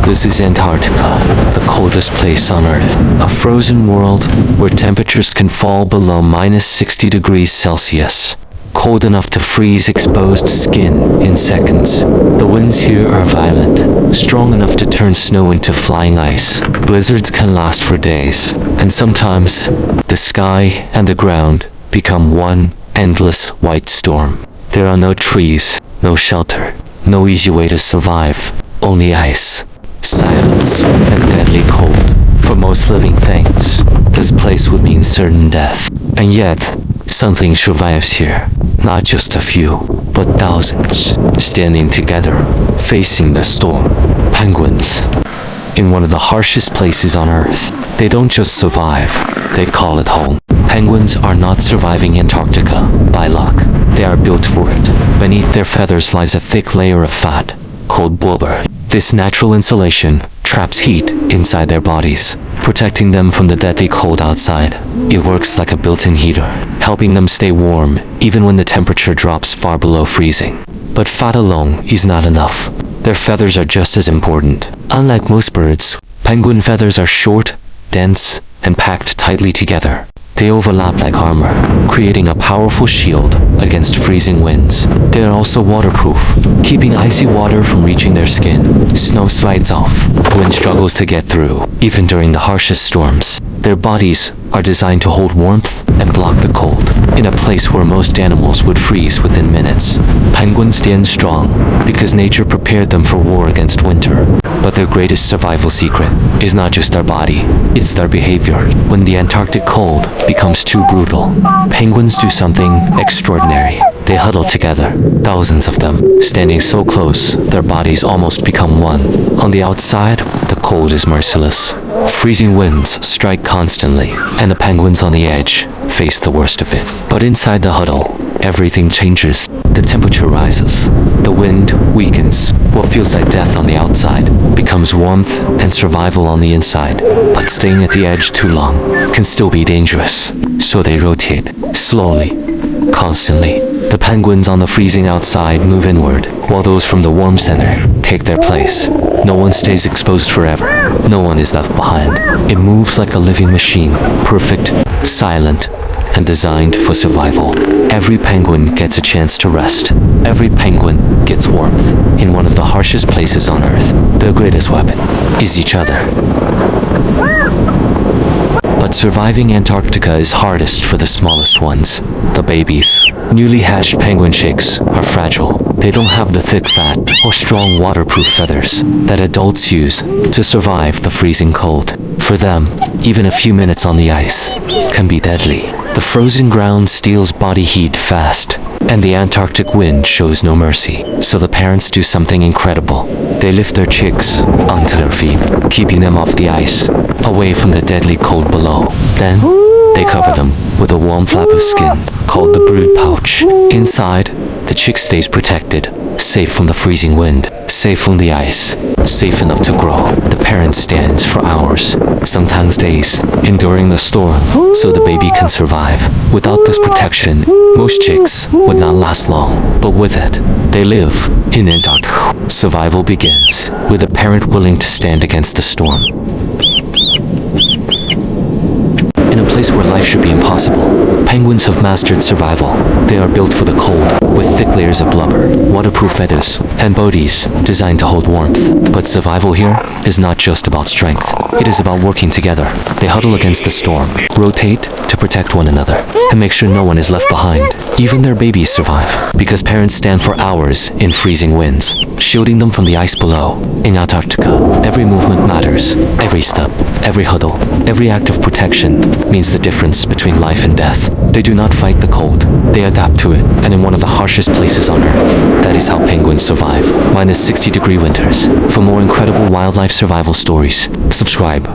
This is Antarctica, the coldest place on Earth. A frozen world where temperatures can fall below -60 degrees Celsius. Cold enough to freeze exposed skin in seconds. The winds here are violent, strong enough to turn snow into flying ice. Blizzards can last for days, and sometimes the sky and the ground become one endless white storm. There are no trees, no shelter, no easy way to survive, only ice, silence, and deadly cold. For most living things, this place would mean certain death. And yet, something survives here. Not just a few, but thousands, standing together, facing the storm. Penguins. In one of the harshest places on Earth, they don't just survive, they call it home. Penguins are not surviving Antarctica by luck. They are built for it. Beneath their feathers lies a thick layer of fat, called blubber. This natural insulation traps heat inside their bodies, protecting them from the deadly cold outside. It works like a built-in heater, helping them stay warm even when the temperature drops far below freezing. But fat alone is not enough. Their feathers are just as important. Unlike most birds, penguin feathers are short, dense, and packed tightly together. They overlap like armor, creating a powerful shield against freezing winds. They are also waterproof, keeping icy water from reaching their skin. Snow slides off, wind struggles to get through, even during the harshest storms. Their bodies are designed to hold warmth and block the cold, in a place where most animals would freeze within minutes. Penguins stand strong because nature prepared them for war against winter. But their greatest survival secret is not just their body, it's their behavior. When the Antarctic cold becomes too brutal, penguins do something extraordinary. They huddle together, thousands of them, standing so close, their bodies almost become one. On the outside, the cold is merciless. Freezing winds strike constantly, and the penguins on the edge face the worst of it. But inside the huddle, everything changes. The temperature rises. The wind weakens. What feels like death on the outside becomes warmth and survival on the inside. But staying at the edge too long can still be dangerous. So they rotate, slowly, constantly. The penguins on the freezing outside move inward, while those from the warm center take their place. No one stays exposed forever. No one is left behind. It moves like a living machine, perfect, silent, and designed for survival. Every penguin gets a chance to rest. Every penguin gets warmth. In one of the harshest places on Earth, their greatest weapon is each other. But surviving Antarctica is hardest for the smallest ones, the babies. Newly hatched penguin chicks are fragile. They don't have the thick fat or strong waterproof feathers that adults use to survive the freezing cold. For them, even a few minutes on the ice can be deadly. The frozen ground steals body heat fast, and the Antarctic wind shows no mercy. So the parents do something incredible. They lift their chicks onto their feet, keeping them off the ice, away from the deadly cold below. Then, they cover them with a warm flap of skin called the brood pouch. Inside, the chick stays protected, safe from the freezing wind, safe from the ice, safe enough to grow. The parent stands for hours, sometimes days, enduring the storm so the baby can survive. Without this protection, most chicks would not last long. But with it, they live in Antarctica. Survival begins with a parent willing to stand against the storm. In a place where life should be impossible, penguins have mastered survival. They are built for the cold, with thick layers of blubber, waterproof feathers, and bodies designed to hold warmth. But survival here is not just about strength. It is about working together. They huddle against the storm, rotate to protect one another, and make sure no one is left behind. Even their babies survive, because parents stand for hours in freezing winds, shielding them from the ice below. In Antarctica, every movement matters. Every step, every huddle, every act of protection means the difference between life and death. They do not fight the cold, they adapt to it, and in one of the harshest places on Earth, that is how penguins survive -60-degree winters. For more incredible wildlife survival stories, subscribe.